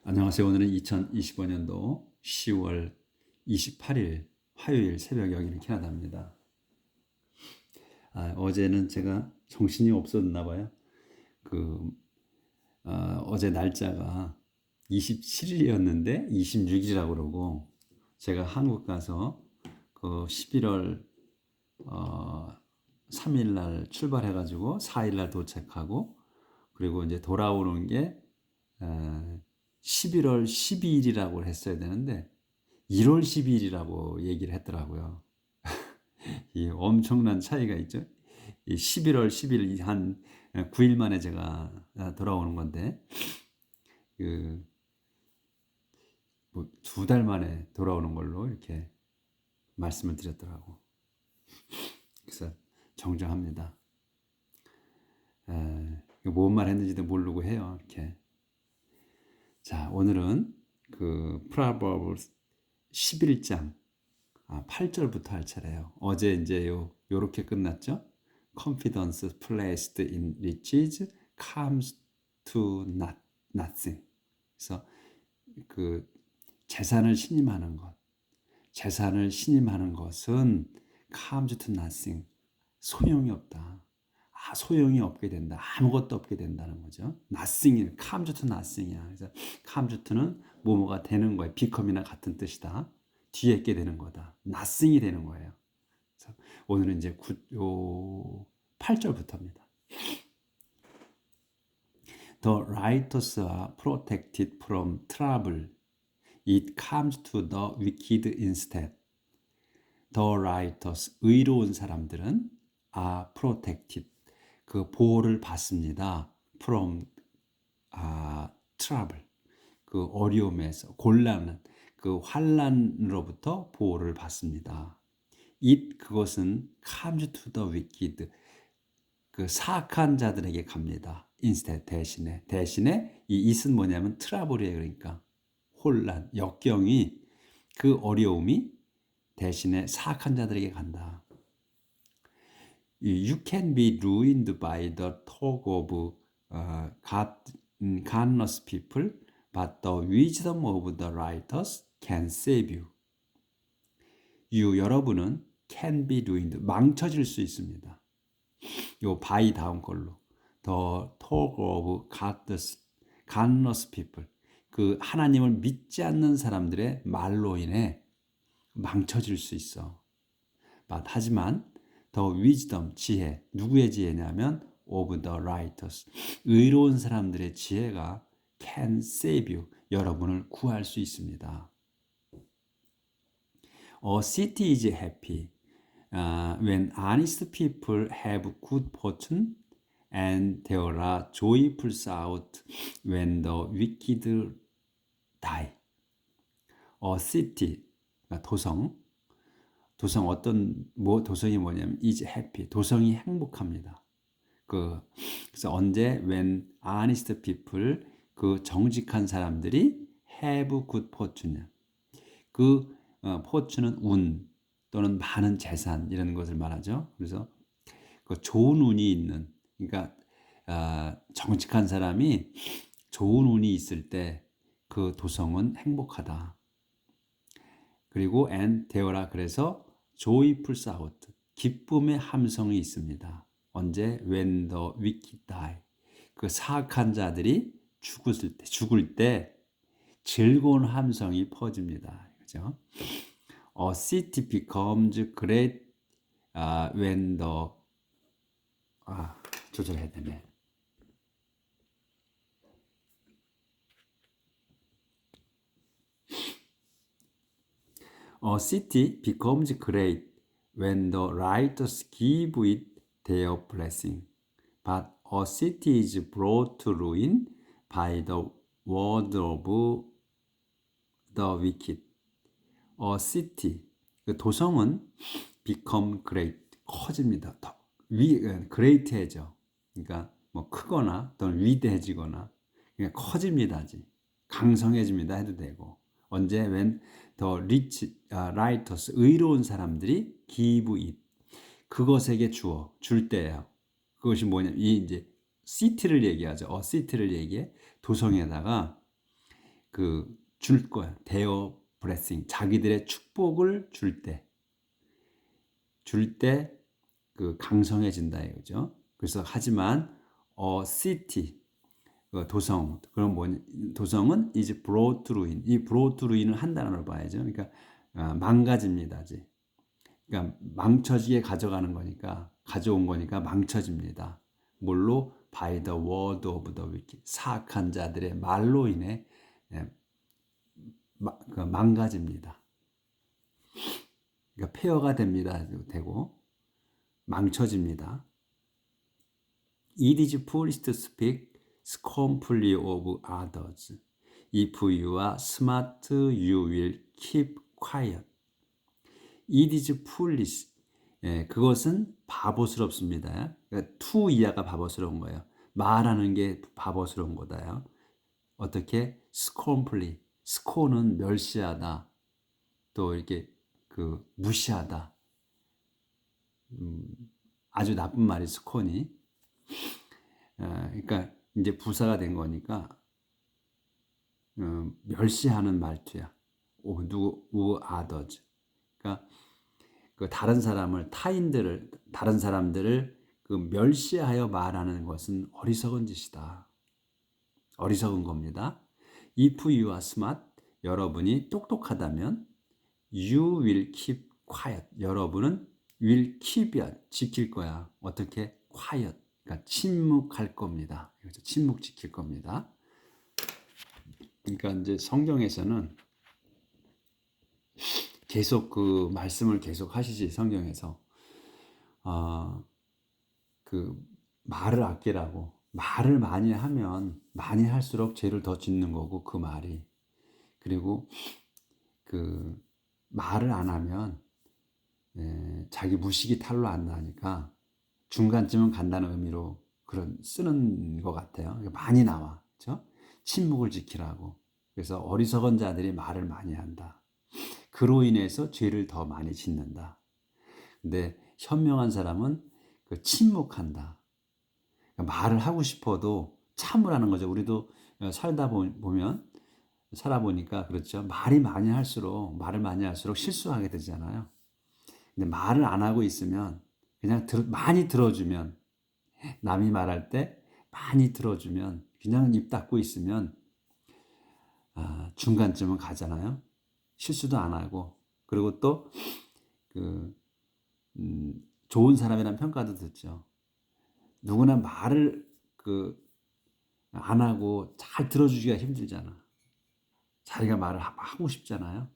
안녕하세요. 오늘은 2025년도 10월 28일 화요일 새벽 여기는 캐나다입니다. 어제는 제가 정신이 없었나 봐요. 그 어제 날짜가 27일이었는데 26일이라고 그러고 제가 한국 가서 그 11월 3일 날 출발해 가지고 4일 날 도착하고 그리고 이제 돌아오는 게 11월 12일이라고 했어야 되는데 1월 12일이라고 얘기를 했더라고요. 이 엄청난 차이가 있죠. 이 11월 10일 한 9일 만에 제가 돌아오는 건데 그 뭐 2달 만에 돌아오는 걸로 이렇게 말씀을 드렸더라고. 그래서 정정합니다. 뭔 말 했는지도 모르고 해요. 이렇게. 자, 오늘은 그 프로버브스 11장 8절부터 할 차례예요. 어제 이제 요렇게 끝났죠. Confidence placed in riches comes to nothing. 그래서 그 재산을 신임하는 것, 재산을 신임하는 것은 comes to nothing. 소용이 없다. 소용이 없게 된다. 아무것도 없게 된다는 거죠. nothing, comes to nothing이야. 그래서 comes to는 뭐뭐가 되는 거예요. become이나 같은 뜻이다. 뒤에 있게 되는 거다. nothing이 되는 거예요. 그래서 오늘은 이제 8절부터입니다. The righteous are protected from trouble. It comes to the wicked instead. The righteous, 의로운 사람들은 are protected, 그 보호를 받습니다. From trouble, 그 어려움에서, 곤란, 그 환난으로부터 보호를 받습니다. 그것은 comes to the wicked, 그 사악한 자들에게 갑니다. instead, 대신에 이 it은 뭐냐면 트러블이에요. 그러니까 혼란, 역경이, 그 어려움이 대신에 사악한 자들에게 간다. You can be ruined by the talk of godless people, but the wisdom of the righteous can save you. 여러분은 can be ruined, 망쳐질 수 있습니다. 요 by 다음 걸로 the talk of godless people, 그 하나님을 믿지 않는 사람들의 말로 인해 망쳐질 수 있어. 하지만 the wisdom, 지혜, 누구의 지혜냐면 of the righteous, 의로운 사람들의 지혜가 can save you, 여러분을 구할 수 있습니다. A city is happy when honest people have good fortune, and there are joyful shouts when the wicked die. A city, 도성 도성이 뭐냐면 is happy, 도성이 행복합니다. 그래서 언제 when honest people, 그 정직한 사람들이 have good fortune, 그 fortune은 운 또는 많은 재산 이런 것을 말하죠. 그래서 그 좋은 운이 있는, 그러니까 정직한 사람이 좋은 운이 있을 때 그 도성은 행복하다. 그리고 and there라, 그래서 joyful shout, 기쁨의 함성이 있습니다. 언제? when the wicked die, 그 사악한 자들이 죽을 때 즐거운 함성이 퍼집니다. 그죠? A city becomes great when the 조절해야 되네. A city becomes great when the righteous give it their blessing, but a city is brought to ruin by the word of the wicked. A city, 그 도성은 become great, 커집니다. great해져. 그러니까 뭐 크거나 또는 위대해지거나 그냥 커집니다. 강성해집니다 해도 되고. 언제? when the righteous, 의로운 사람들이 give it, 그것에게 줄 때예요. 그것이 뭐냐면 이 이제 city를 얘기하죠. city를 얘기해. 도성에다가 줄 거야. their blessing. 자기들의 축복을 줄 때 강성해진다 이거죠. 그래서 하지만 city 도성 그럼 도성은 is brought to ruin. 이 brought to ruin을 한 단어로 봐야죠. 그러니까 망가집니다. 그러니까 망쳐지게 가져온 거니까 망쳐집니다. 뭘로? by the word of the wicked. 사악한 자들의 말로 인해 망가집니다. 그러니까 폐허가 됩니다. 되고 망쳐집니다. It is foolish to speak scornfully of others. If you are smart, you will keep quiet. It is foolish. 그것은 바보스럽습니다. 그러니까 to 이하가 바보스러운 거예요. 말하는 게 바보스러운 거다요. 어떻게? scornfully. scorn은 멸시하다. 또 이렇게 무시하다. 아주 나쁜 말이 scorn이. 그러니까 이제 부사가 된 거니까 멸시하는 말투야. others. 그러니까 다른 사람들을 멸시하여 말하는 것은 어리석은 짓이다. 어리석은 겁니다. If you are smart, 여러분이 똑똑하다면 you will keep quiet. 여러분은 will keep이야. 지킬 거야. 어떻게? quiet. 그러니까 침묵할 겁니다. 침묵 지킬 겁니다. 그러니까 이제 성경에서는 계속 말씀을 계속 하시지. 성경에서 말을 아끼라고. 말을 많이 하면 많이 할수록 죄를 더 짓는 거고 그 말이. 그리고 말을 안 하면 자기 무식이 탈로 안 나니까 중간쯤은 간다는 의미로 쓰는 것 같아요. 많이 나와. 그렇죠? 침묵을 지키라고. 그래서 어리석은 자들이 말을 많이 한다. 그로 인해서 죄를 더 많이 짓는다. 근데 현명한 사람은 침묵한다. 그러니까 말을 하고 싶어도 참으라는 거죠. 우리도 살아보니까 그렇죠. 말을 많이 할수록 실수하게 되잖아요. 근데 말을 안 하고 있으면 그냥 많이 들어주면, 남이 말할 때 많이 들어주면, 그냥 입 닫고 있으면 중간쯤은 가잖아요. 실수도 안 하고. 그리고 또 좋은 사람이라는 평가도 듣죠. 누구나 말을 안 하고 잘 들어주기가 힘들잖아. 자기가 말을 하고 싶잖아요.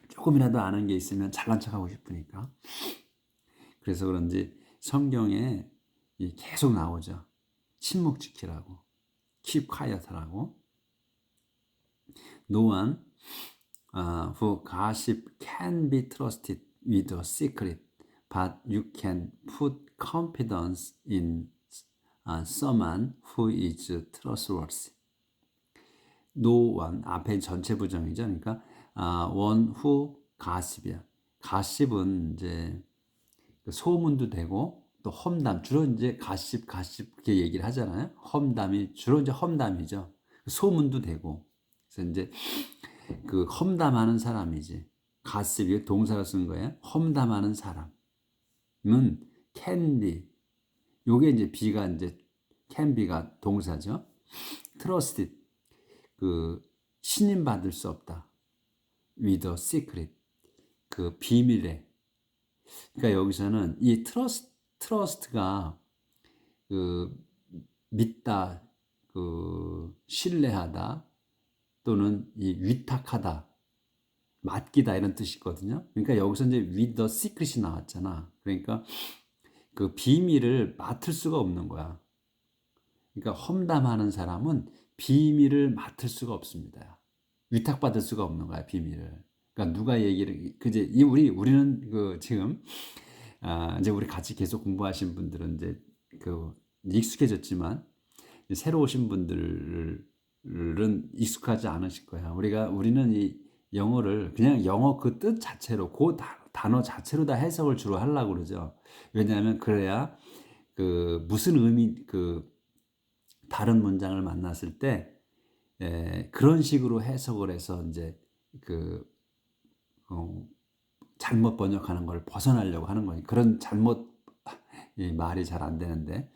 조금이라도 아는 게 있으면 잘난 척하고 싶으니까. 그래서 그런지 성경에 계속 나오죠. 침묵 지키라고. keep quiet 하라고. No one who gossip can be trusted with a secret, but you can put confidence in someone who is trustworthy. No one, 앞에 전체 부정이죠. 그러니까 one who gossip이야. gossip은 이제 소문도 되고 또 험담, 주로 이제 gossip 이렇게 얘기를 하잖아요. 험담이 주로 이제 험담이죠. 소문도 되고. 그래서 이제 험담하는 사람이지. gossip이 동사로 쓴 거예요. 험담하는 사람은 can be. 요게 이제 be가 이제 can be가 동사죠. trusted. 신임받을 수 없다. with a secret. 비밀에. 그러니까 여기서는 이 trust가 믿다, 신뢰하다, 또는 이 위탁하다, 맡기다 이런 뜻이거든요. 그러니까 여기서 이제 with the secret이 나왔잖아. 그러니까 비밀을 맡을 수가 없는 거야. 그러니까 험담하는 사람은 비밀을 맡을 수가 없습니다. 위탁받을 수가 없는 거야, 비밀을. 그러니까 누가 얘기를 우리는 지금 이제 우리 같이 계속 공부하신 분들은 이제 익숙해졌지만 새로 오신 분들은 익숙하지 않으실 거야. 우리는 이 영어를 그냥 영어 그 뜻 자체로 단어 자체로 다 해석을 주로 하려고 그러죠. 왜냐하면 그래야 무슨 의미 다른 문장을 만났을 때 그런 식으로 해석을 해서 이제 그 잘못 번역하는 걸 벗어나려고 하는 거니 그런 잘못 이 말이 잘 안 되는데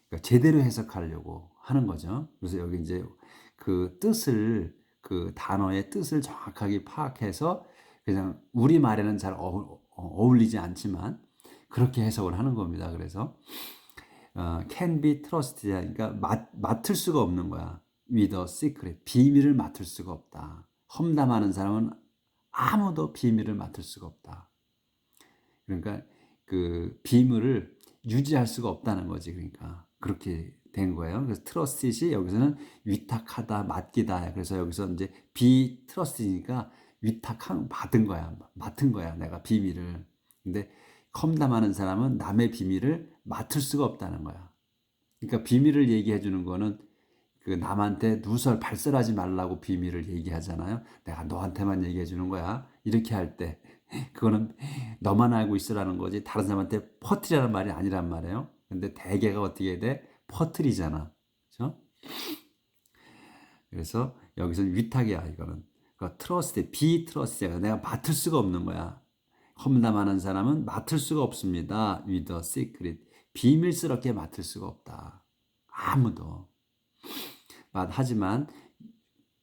그러니까 제대로 해석하려고 하는 거죠. 그래서 여기 이제 그 뜻을 그 단어의 뜻을 정확하게 파악해서 그냥 우리 말에는 잘 어울리지 않지만 그렇게 해석을 하는 겁니다. 그래서 can be trusted 그러니까 맡을 수가 없는 거야. with a secret 비밀을 맡을 수가 없다. 험담하는 사람은 아무도 비밀을 맡을 수가 없다. 그러니까 그 비밀을 유지할 수가 없다는 거지. 그러니까 그렇게 된 거예요. 그래서 트러스트이 여기서는 위탁하다, 맡기다. 그래서 여기서 이제 비 트러스트니까 위탁한 받은 거야, 맡은 거야. 내가 비밀을. 근데 컴담하는 사람은 남의 비밀을 맡을 수가 없다는 거야. 그러니까 비밀을 얘기해 주는 거는 그 남한테 누설 발설하지 말라고 비밀을 얘기하잖아요. 내가 너한테만 얘기해 주는 거야. 이렇게 할 때 그거는 너만 알고 있으라는 거지 다른 사람한테 퍼뜨리라는 말이 아니란 말이에요. 근데 대개가 어떻게 돼? 퍼뜨리잖아. 그렇죠? 그래서 여기서는 위탁이야 이거는. 그러니까 트러스트, 비트러스트야. 내가 맡을 수가 없는 거야. 험담하는 사람은 맡을 수가 없습니다. with a secret. 비밀스럽게 맡을 수가 없다. 아무도. 하지만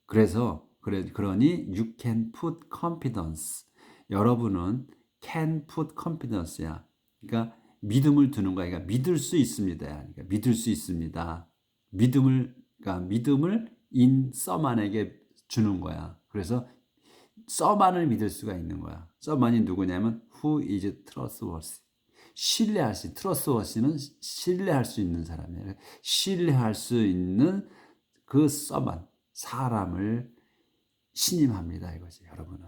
그러니 you can put confidence. 여러분은 can put confidence야. 그러니까 믿음을 두는 거야. 그러니까 믿을 수 있습니다. 그러니까 믿을 수 있습니다. 그러니까 믿음을 in someone에게 주는 거야. 그래서 someone을 믿을 수가 있는 거야. someone이 누구냐면 who is trustworthy. 신뢰할 수, trustworthy는 신뢰할 수 있는 사람이에요. 신뢰할 수 있는 그 someone, 사람을 신임합니다. 이거지, 여러분은.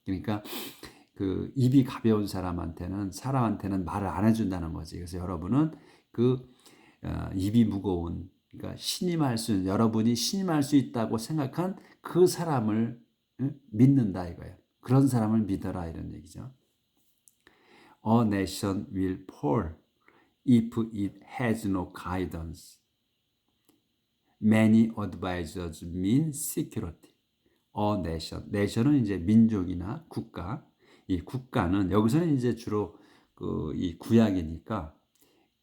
그러니까 그 입이 가벼운 사람한테는 말을 안 해준다는 거지. 그래서 여러분은 그 입이 무거운, 그러니까 여러분이 신임할 수 있다고 생각한 그 사람을 믿는다 이거예요. 그런 사람을 믿어라 이런 얘기죠. A nation will fall if it has no guidance. Many advisors mean security. A nation. nation은 이제 민족이나 국가. 이 국가는 여기서는 이제 주로 이 구약이니까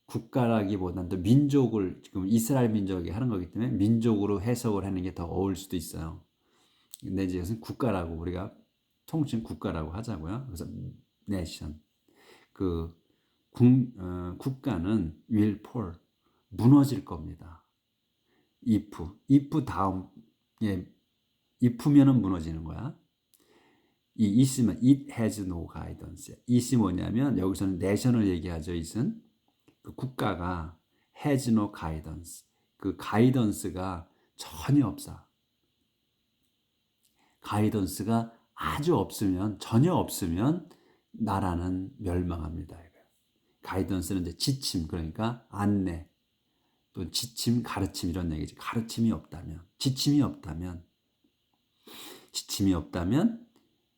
국가라기보다는 또 민족을 지금 이스라엘 민족이 하는 거기 때문에 민족으로 해석을 하는 게 더 어울 수도 있어요. 근데 이제 이것은 국가라고 우리가 통칭 국가라고 하자고요. 그래서 nation. 그 국가는 will fall. 무너질 겁니다. if 다음에 if면은 무너지는 거야. 이 is면 it has no guidance. it이 뭐냐면 여기서는 nation을 얘기하죠. it은 그 국가가 has no guidance. 그 guidance가 전혀 없어. guidance가 전혀 없으면 나라는 멸망합니다. guidance는 이제 지침 그러니까 안내 또 지침 가르침 이런 얘기지. 가르침이 없다면 지침이 없다면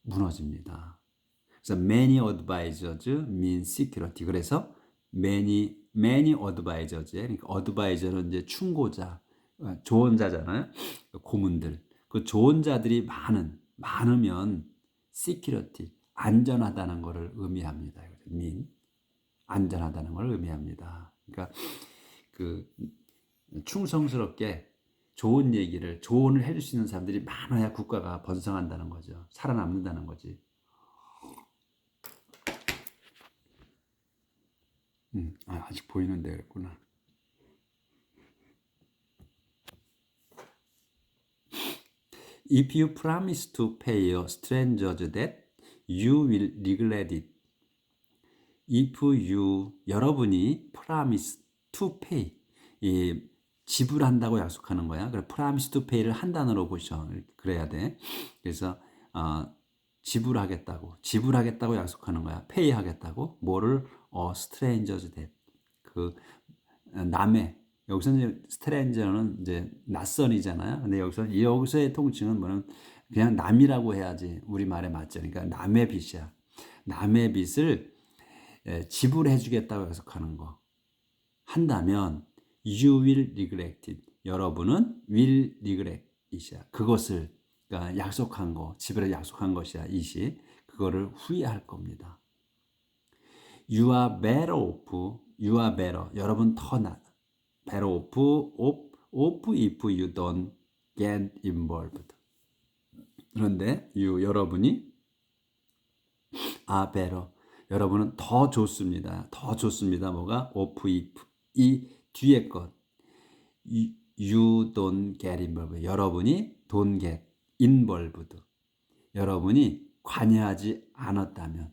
무너집니다. 그래서 many advisors mean security. 그래서 many advisors. 그러니까 advisor는 이제 충고자, 조언자잖아요. 고문들. 그 조언자들이 많으면 security, 안전하다는 것을 의미합니다. mean, 안전하다는 것을 의미합니다. 그러니까 그 충성스럽게 조언을 해줄 수 있는 사람들이 많아야 국가가 번성한다는 거죠. 살아남는다는 거지. 아직 보이는데 그랬구나. If you promise to pay a stranger's debt, you will regret it. 여러분이 promise to pay, 지불한다고 약속하는 거야. 그래, promise to pay를 한 단어로 보셔. 그래야 돼. 그래서 지불하겠다고 약속하는 거야. pay 하겠다고. 뭐를? stranger's debt. 그 남의 여기서 이제 stranger는 이제 낯선이잖아요. 근데 여기서의 통칭은 뭐는 그냥 남이라고 해야지 우리 말에 맞죠. 그러니까 남의 빚이야. 남의 빚을 지불해 주겠다고 약속하는 거 한다면 you will regret it. 여러분은 will regret 이시야. 그것을 그러니까 약속한 거, 지브라 약속한 것이야. 이시. 그거를 후회할 겁니다. You are better off. You are better. 여러분 더 better off if you don't get involved. 그런데 여러분이 are better. 여러분은 더 좋습니다. 더 좋습니다. 뭐가? off if. 이 뒤에 것. You don't get involved. 여러분이 don't get involved. 여러분이 관여하지 않았다면,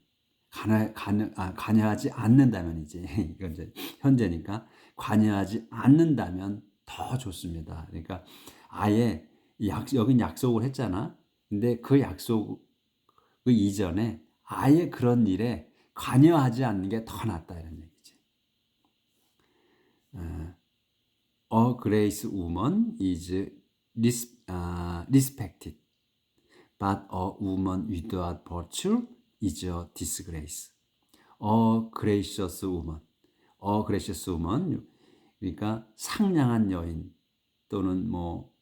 관여하지 않는다면이지. 이건 이제 현재니까 관여하지 않는다면 더 좋습니다. 그러니까 아예 여긴 약속을 했잖아. 근데 그 약속 그 이전에 아예 그런 일에 관여하지 않는 게 더 낫다 이런 얘기지. A grace woman is respected, but a woman without virtue is a disgrace. A gracious woman, a gracious woman, 그러니까 상냥한 여인 또는 뭐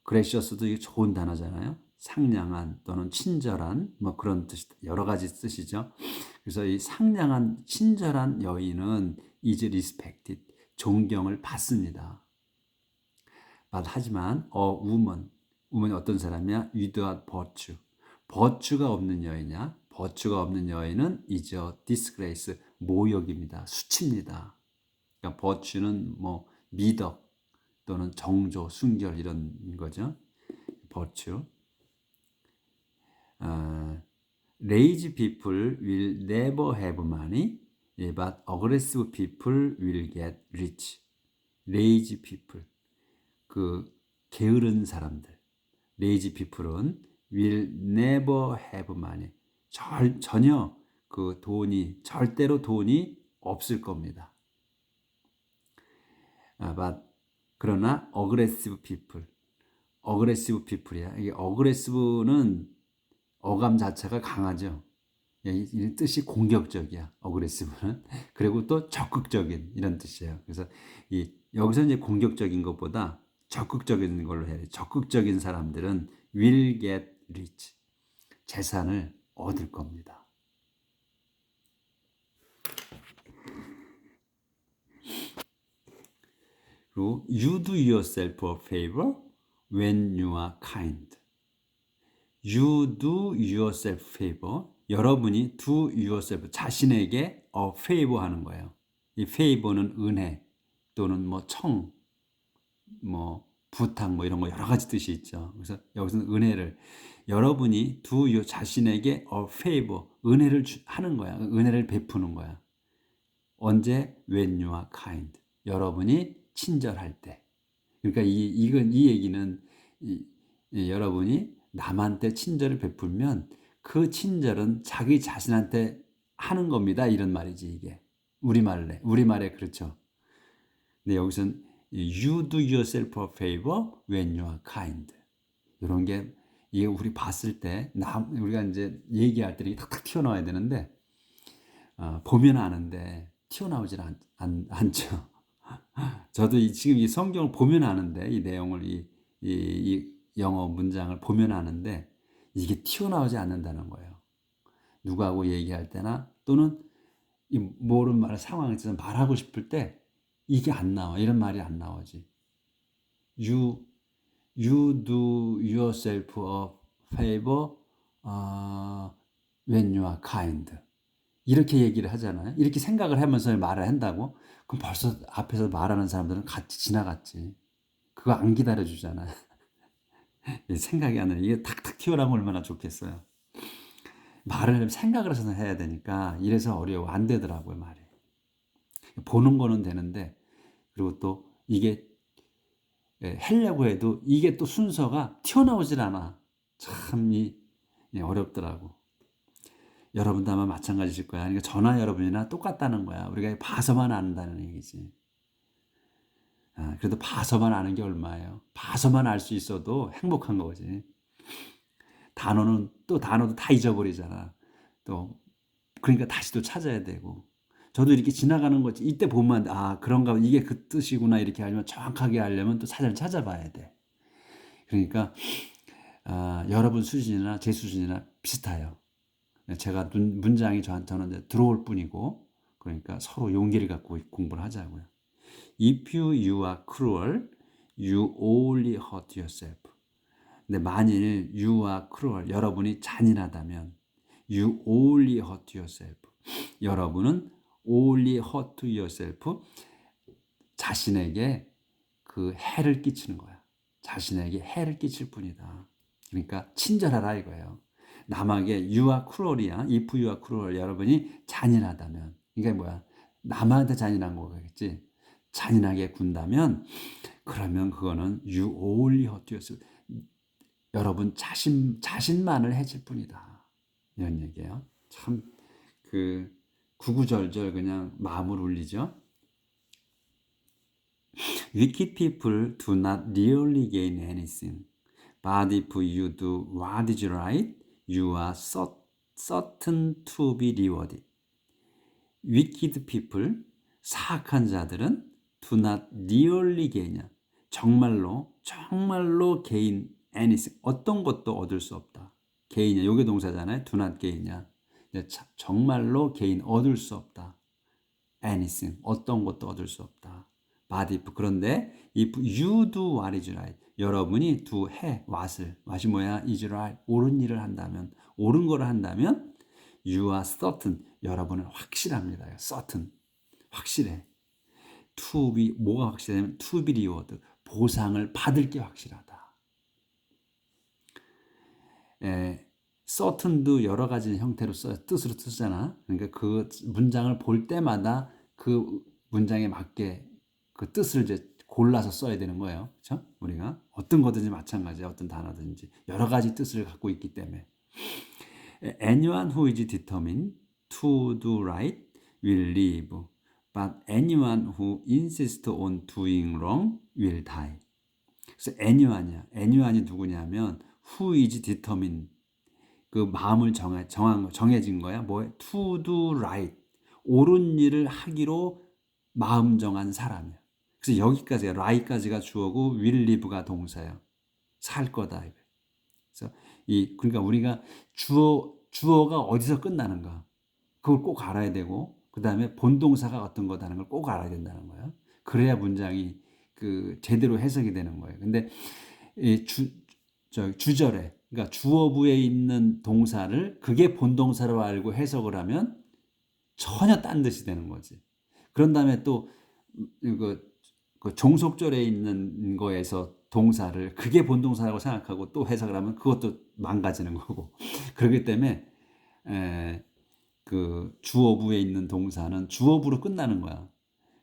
gracious도 이게 좋은 단어잖아요. 상냥한 또는 친절한 뭐 그런 뜻, 여러 가지 뜻이죠. 그래서 이 상냥한 친절한 여인은 is respected, 존경을 받습니다. 하지만 woman이 어떤 사람이야? without virtue, virtue가 없는 여인이야. virtue가 없는 여인은 is a disgrace, 모욕입니다. 수치입니다. 그러니까 virtue는 뭐 미덕 또는 정조, 순결 이런 거죠. virtue. Lazy people will never have money, but aggressive people will get rich. Lazy people. 그 게으른 사람들, lazy people은 will never have money. 전혀 그 절대로 돈이 없을 겁니다. 그러나 aggressive people이야. 이게 aggressive는 어감 자체가 강하죠. 이 뜻이 공격적이야. aggressive는. 그리고 또 적극적인 이런 뜻이에요. 그래서 여기서 이제 공격적인 것보다 적극적인 걸로 해야 돼. 적극적인 사람들은 will get rich. 재산을 얻을 겁니다. 그리고 you do yourself a favor when you are kind. You do yourself favor. 여러분이 do yourself, 자신에게 a favor 하는 거예요. 이 favor는 은혜 또는 뭐 부탁 이런 거 여러 가지 뜻이 있죠. 그래서 여기서는 은혜를 여러분이 자신에게 a favor, 은혜를 하는 거야. 은혜를 베푸는 거야. 언제? When you are kind. 여러분이 친절할 때. 그러니까 이 얘기는 여러분이 남한테 친절을 베풀면 그 친절은 자기 자신한테 하는 겁니다. 이런 말이지 이게. 우리말에 그렇죠. 근데 여기서는 You do yourself a favor when you are kind. 이런 게 이게 우리 봤을 때 우리가 이제 얘기할 때 탁탁 튀어나와야 되는데 보면 아는데 튀어나오질 않죠. 저도 지금 이 성경을 보면 아는데 이 내용을 이 영어 문장을 보면 아는데 이게 튀어나오지 않는다는 거예요. 누구하고 얘기할 때나 또는 이 모르는 말 상황에서 말하고 싶을 때 이게 안 나와. 이런 말이 안 나오지. You do yourself a favor when you are kind. 이렇게 얘기를 하잖아요. 이렇게 생각을 하면서 말을 한다고? 그럼 벌써 앞에서 말하는 사람들은 같이 지나갔지. 그거 안 기다려주잖아. 생각이 안 나요. 이게 탁탁 튀어나오면 얼마나 좋겠어요. 말을 생각을 해서 해야 되니까 이래서 어려워. 안 되더라고요, 말이. 보는 거는 되는데 그리고 또 이게 하려고 해도 이게 또 순서가 튀어나오질 않아. 참 어렵더라고. 여러분도 아마 마찬가지실 거야. 그러니까 저나 여러분이나 똑같다는 거야. 우리가 봐서만 안다는 얘기지. 그래도 봐서만 아는 게 얼마예요. 봐서만 알 수 있어도 행복한 거지. 단어도 다 잊어버리잖아. 또 그러니까 다시 또 찾아야 되고. 저도 이렇게 지나가는 거지. 이때 보면 그런가 이게 그 뜻이구나 이렇게 알면 정확하게 알려면 또 찾아봐야 돼. 그러니까 여러분 수준이나 제 수준이나 비슷해요. 제가 문장이 저는 들어올 뿐이고, 그러니까 서로 용기를 갖고 공부를 하자고요. If you are cruel, you only hurt yourself. 근데 만일 you are cruel, 여러분이 잔인하다면 you only hurt yourself. 여러분은 only hurt yourself. 자신에게 그 해를 끼치는 거야. 자신에게 해를 끼칠 뿐이다. 그러니까 친절하라 이거예요. 남에게 you are cruel이야. If you are cruel, 여러분이 잔인하다면, 이게 뭐야? 남한테 잔인한 거겠지. 잔인하게 군다면, 그러면 그거는 you only hurt yourself. 여러분 자신만을 해칠 뿐이다. 이런 얘기예요. 참 그 구구절절 그냥 마음을 울리죠. Wicked people do not really gain anything. But if you do what is right, you are certain to be rewarded. Wicked people, 사악한 자들은 do not really gain, 정말로 gain anything, 어떤 것도 얻을 수 없다. gain이야, 요게 동사잖아요. do not gain이야. 정말로 gain, 얻을 수 없다. anything, 어떤 것도 얻을 수 없다. But if, 그런데 if you do what is right, 여러분이 do 해 what이 뭐야? is right, 옳은 일을 한다면, 옳은 거를 한다면 you are certain, 여러분은 확실합니다. certain, 확실해. to be, 뭐가 확실하냐면 to be rewarded, 보상을 받을 게 확실하다. certain도 여러 가지 형태로 뜻으로 쓰잖아. 그러니까 그 문장을 볼 때마다 그 문장에 맞게 그 뜻을 이제 골라서 써야 되는 거예요. 그렇죠? 우리가 어떤 거든지 마찬가지야. 어떤 단어든지 여러 가지 뜻을 갖고 있기 때문에. Anyone who is determined to do right will live, but anyone who insists on doing wrong will die. 그래서 anyone이 누구냐면 who is determined, 그 마음을 정해진 거야. 뭐에? To do right, 옳은 일을 하기로 마음 정한 사람이야. 그래서 여기까지가 right까지가 주어고 will live가 동사예요. 살 거다. 그래서 그러니까 우리가 주어가 어디서 끝나는가, 그걸 꼭 알아야 되고, 그 다음에 본동사가 어떤 거다는 걸 꼭 알아야 된다는 거예요. 그래야 문장이 그 제대로 해석이 되는 거예요. 근데 이 주절에, 그러니까 주어부에 있는 동사를 그게 본동사로 알고 해석을 하면 전혀 딴 뜻이 되는 거지. 그런 다음에 또 그 종속절에 있는 거에서 동사를 그게 본동사라고 생각하고 또 해석을 하면 그것도 망가지는 거고. 그렇기 때문에 그 주어부에 있는 동사는 주어부로 끝나는 거야.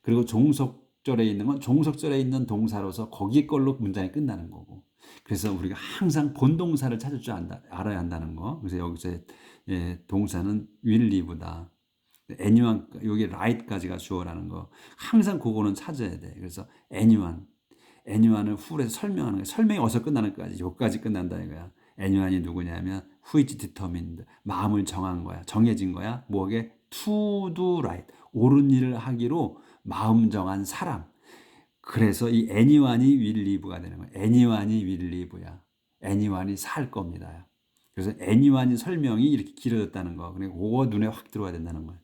그리고 종속절에 있는 건 종속절에 있는 동사로서 거기 걸로 문장이 끝나는 거고. 그래서 우리가 항상 본동사를 찾을 줄 알아야 한다는 거. 그래서 여기서 동사는 will live다. anyone, 여기 right까지가 주어라는 거. 항상 그거는 찾아야 돼. 그래서 anyone을 who에서 설명하는 거야. 설명이 어디서 끝나는까지, 여기까지 끝난다 이거야. anyone이 누구냐면 who is determined, 마음을 정한 거야. 정해진 거야. 뭐게? to do right, 옳은 일을 하기로 마음 정한 사람. 그래서 이 anyone이 will live가 되는 거야. anyone이 will live야. anyone이 살 겁니다. 그래서 anyone이 설명이 이렇게 길어졌다는 거. 그러니까 그거 눈에 확 들어와야 된다는 거예요.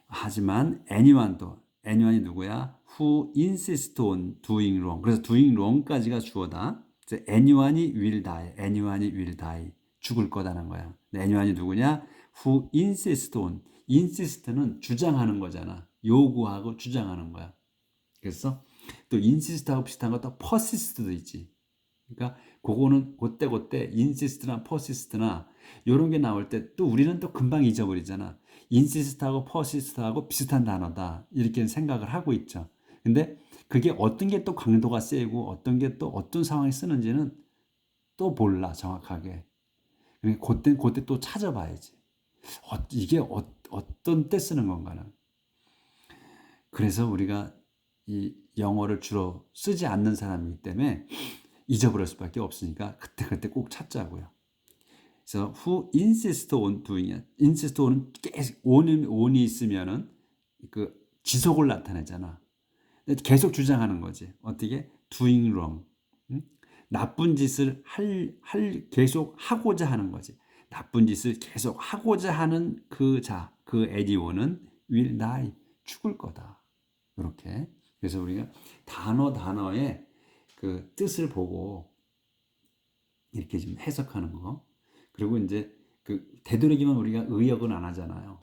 하지만 anyone이 누구야? who insist on doing wrong. 그래서 doing wrong까지가 주어다. 그래서 anyone이 will die. 죽을 거다는 거야. anyone이 누구냐? who insist on. insist는 주장하는 거잖아. 요구하고 주장하는 거야. 그래서 또 insist하고 비슷한 것도 persist도 있지. 그러니까 그거는 그때 insist나 persist나 이런 게 나올 때 또 우리는 또 금방 잊어버리잖아. insist하고 persist하고 비슷한 단어다 이렇게 생각을 하고 있죠. 근데 그게 어떤 게 또 강도가 세고 어떤 게 또 어떤 상황에 쓰는지는 또 몰라 정확하게. 그러니까 그때 또 찾아봐야지. 이게 어떤 때 쓰는 건가는. 그래서 우리가 이 영어를 주로 쓰지 않는 사람이기 때문에 잊어버릴 수밖에 없으니까 그때 꼭 찾자고요. 그래서 who insist on doing it. insist on은 계속 on이 있으면은 그 지속을 나타내잖아. 계속 주장하는 거지. 어떻게? doing wrong. 나쁜 짓을 계속 하고자 하는 거지. 나쁜 짓을 계속 하고자 하는 그 anyone은 will die, 죽을 거다. 이렇게. 그래서 우리가 단어의 그 뜻을 보고 이렇게 좀 해석하는 거. 그리고 이제 그 되도록이면 우리가 의역은 안 하잖아요.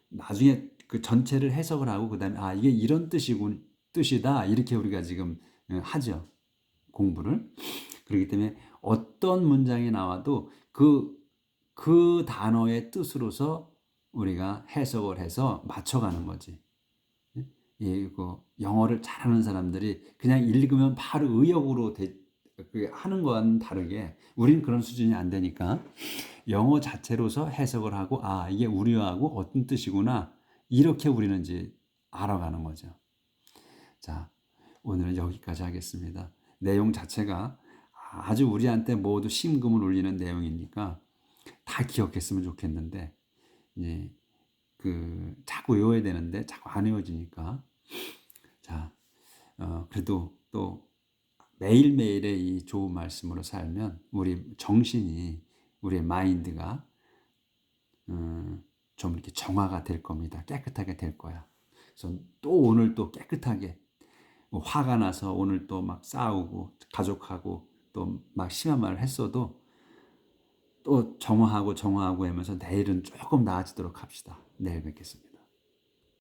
나중에 그 전체를 해석을 하고 그다음에 이게 이런 뜻이다 이렇게 우리가 지금 하죠. 공부를. 그렇기 때문에 어떤 문장이 나와도 그 단어의 뜻으로서 우리가 해석을 해서 맞춰가는 거지. 이거 영어를 잘하는 사람들이 그냥 읽으면 바로 의역으로 하는 거와는 다르게 우리는 그런 수준이 안 되니까 영어 자체로서 해석을 하고 이게 우리하고 어떤 뜻이구나 이렇게 우리는 이제 알아가는 거죠. 자, 오늘은 여기까지 하겠습니다. 내용 자체가 아주 우리한테 모두 심금을 울리는 내용이니까 다 기억했으면 좋겠는데 이제 자꾸 외워야 되는데 자꾸 안 외워지니까 자, 그래도 또 매일매일의 이 좋은 말씀으로 살면 우리 정신이 우리의 마인드가 좀 이렇게 정화가 될 겁니다. 깨끗하게 될 거야. 그래서 또 오늘 또 깨끗하게 화가 나서 오늘 또 막 싸우고 가족하고 또 막 심한 말을 했어도 또 정화하고 하면서 내일은 조금 나아지도록 합시다. 내일 뵙겠습니다.